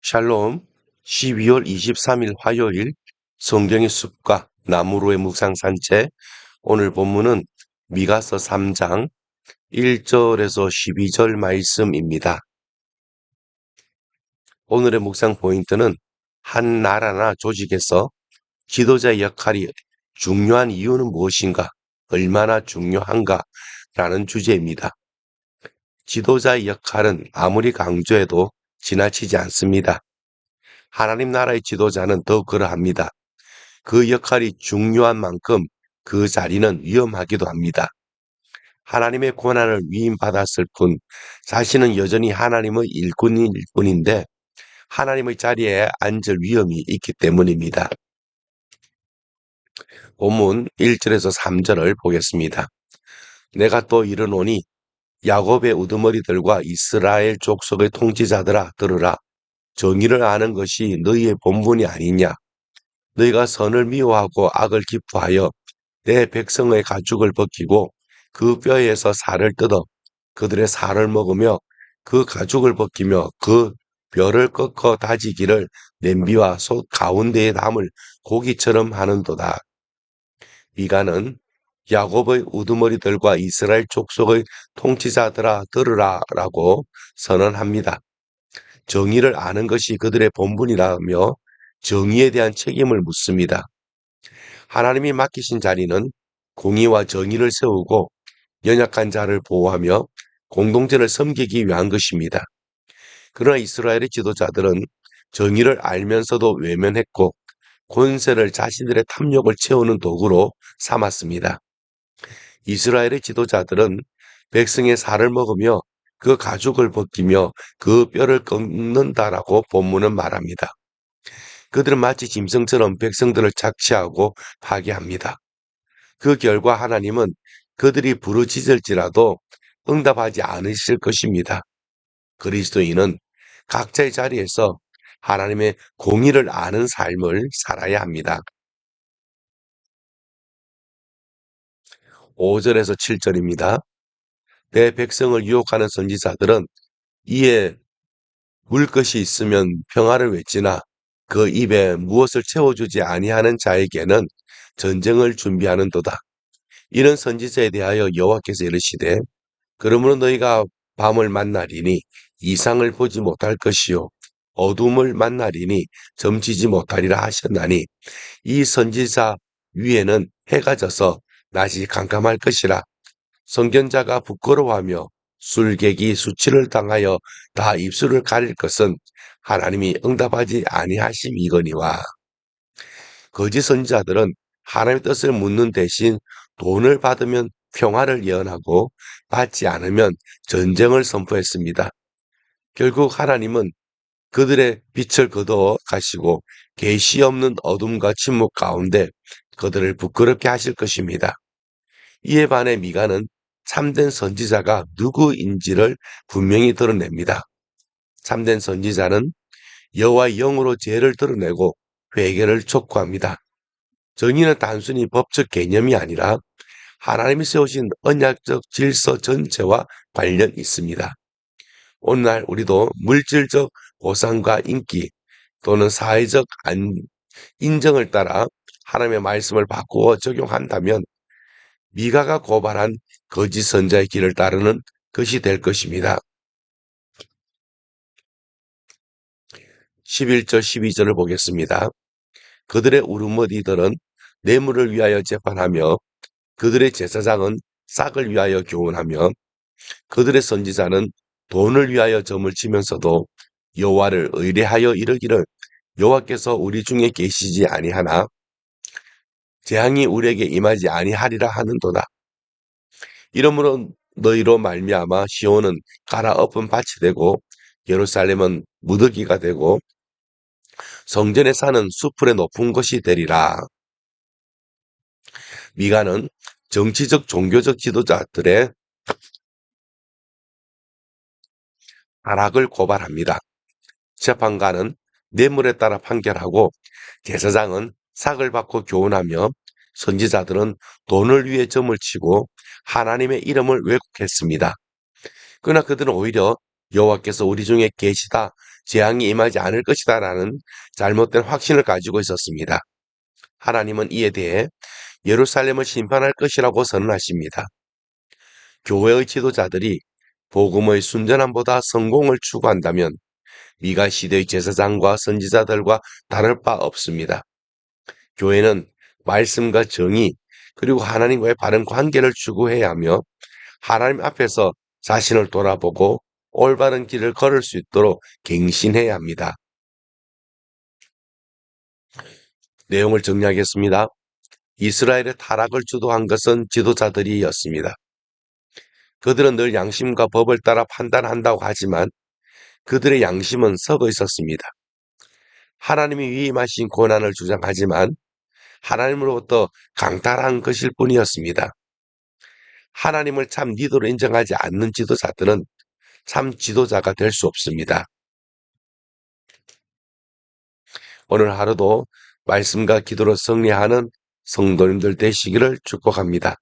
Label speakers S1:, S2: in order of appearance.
S1: 샬롬, 12월 23일 화요일 성경의 숲과 나무로의 묵상 산책. 오늘 본문은 미가서 3장 1절에서 12절 말씀입니다. 오늘의 묵상 포인트는 한 나라나 조직에서 지도자의 역할이 중요한 이유는 무엇인가, 얼마나 중요한가 라는 주제입니다. 지도자의 역할은 아무리 강조해도 지나치지 않습니다. 하나님 나라의 지도자는 더욱 그러합니다. 그 역할이 중요한 만큼 그 자리는 위험하기도 합니다. 하나님의 고난을 위임받았을 뿐 자신은 여전히 하나님의 일꾼일 뿐인데 하나님의 자리에 앉을 위험이 있기 때문입니다. 본문 1절에서 3절을 보겠습니다. 내가 또 이르노니 야곱의 우두머리들과 이스라엘 족속의 통치자들아 들으라. 정의를 아는 것이 너희의 본분이 아니냐. 너희가 선을 미워하고 악을 기뻐하여 내 백성의 가죽을 벗기고 그 뼈에서 살을 뜯어 그들의 살을 먹으며 그 가죽을 벗기며 그 뼈를 꺾어 다지기를 냄비와 솥 가운데에 담을 고기처럼 하는도다. 미가는 야곱의 우두머리들과 이스라엘 족속의 통치자들아 들으라 라고 선언합니다. 정의를 아는 것이 그들의 본분이라며 정의에 대한 책임을 묻습니다. 하나님이 맡기신 자리는 공의와 정의를 세우고 연약한 자를 보호하며 공동체를 섬기기 위한 것입니다. 그러나 이스라엘의 지도자들은 정의를 알면서도 외면했고 권세를 자신들의 탐욕을 채우는 도구로 삼았습니다. 이스라엘의 지도자들은 백성의 살을 먹으며 그 가죽을 벗기며 그 뼈를 꺾는다라고 본문은 말합니다. 그들은 마치 짐승처럼 백성들을 착취하고 파괴합니다. 그 결과 하나님은 그들이 부르짖을지라도 응답하지 않으실 것입니다. 그리스도인은 각자의 자리에서 하나님의 공의를 아는 삶을 살아야 합니다. 5절에서 7절입니다. 내 백성을 유혹하는 선지자들은 이에 물 것이 있으면 평화를 외치나 그 입에 무엇을 채워주지 아니하는 자에게는 전쟁을 준비하는도다. 이런 선지자에 대하여 여호와께서 이르시되 그러므로 너희가 밤을 만나리니 이상을 보지 못할 것이요 어둠을 만나리니 점치지 못하리라 하셨나니 이 선지자 위에는 해가 져서 낮이 캄캄할 것이라. 선견자가 부끄러워하며 술객이 수치를 당하여 다 입술을 가릴 것은 하나님이 응답하지 아니하심이거니와. 거짓 선지자들은 하나님의 뜻을 묻는 대신 돈을 받으면 평화를 예언하고 받지 않으면 전쟁을 선포했습니다. 결국 하나님은 그들의 빛을 거두어 가시고 계시 없는 어둠과 침묵 가운데 그들을 부끄럽게 하실 것입니다. 이에 반해 미가는 참된 선지자가 누구인지를 분명히 드러냅니다. 참된 선지자는 여호와의 영으로 죄를 드러내고 회개를 촉구합니다. 정의는 단순히 법적 개념이 아니라 하나님이 세우신 언약적 질서 전체와 관련 있습니다. 오늘날 우리도 물질적 보상과 인기 또는 사회적 인정을 따라 하나님의 말씀을 바꾸어 적용한다면 미가가 고발한 거짓 선자의 길을 따르는 것이 될 것입니다. 11절 12절을 보겠습니다. 그들의 우르머디들은 뇌물을 위하여 재판하며 그들의 제사장은 싹을 위하여 교훈하며 그들의 선지자는 돈을 위하여 점을 치면서도 여호와를 의뢰하여 이르기를 여호와께서 우리 중에 계시지 아니하나 재앙이 우리에게 임하지 아니하리라 하는도다. 이러므로 너희로 말미암아 시온은 갈아엎은 밭이 되고 예루살렘은 무더기가 되고 성전에 사는 수풀의 높은 곳이 되리라. 미가는 정치적 종교적 지도자들의 타락을 고발합니다. 재판관은 뇌물에 따라 판결하고 제사장은 삭을 받고 교훈하며 선지자들은 돈을 위해 점을 치고 하나님의 이름을 왜곡했습니다. 그러나 그들은 오히려 여호와께서 우리 중에 계시다 재앙이 임하지 않을 것이다라는 잘못된 확신을 가지고 있었습니다. 하나님은 이에 대해 예루살렘을 심판할 것이라고 선언하십니다. 교회의 지도자들이 복음의 순전함보다 성공을 추구한다면 미가 시대의 제사장과 선지자들과 다를 바 없습니다. 교회는 말씀과 정의 그리고 하나님과의 바른 관계를 추구해야 하며 하나님 앞에서 자신을 돌아보고 올바른 길을 걸을 수 있도록 갱신해야 합니다. 내용을 정리하겠습니다. 이스라엘의 타락을 주도한 것은 지도자들이었습니다. 그들은 늘 양심과 법을 따라 판단한다고 하지만 그들의 양심은 썩어 있었습니다. 하나님이 위임하신 고난을 주장하지만 하나님으로부터 강탈한 것일 뿐이었습니다. 하나님을 참 리더로 인정하지 않는 지도자들은 참 지도자가 될 수 없습니다. 오늘 하루도 말씀과 기도로 승리하는 성도님들 되시기를 축복합니다.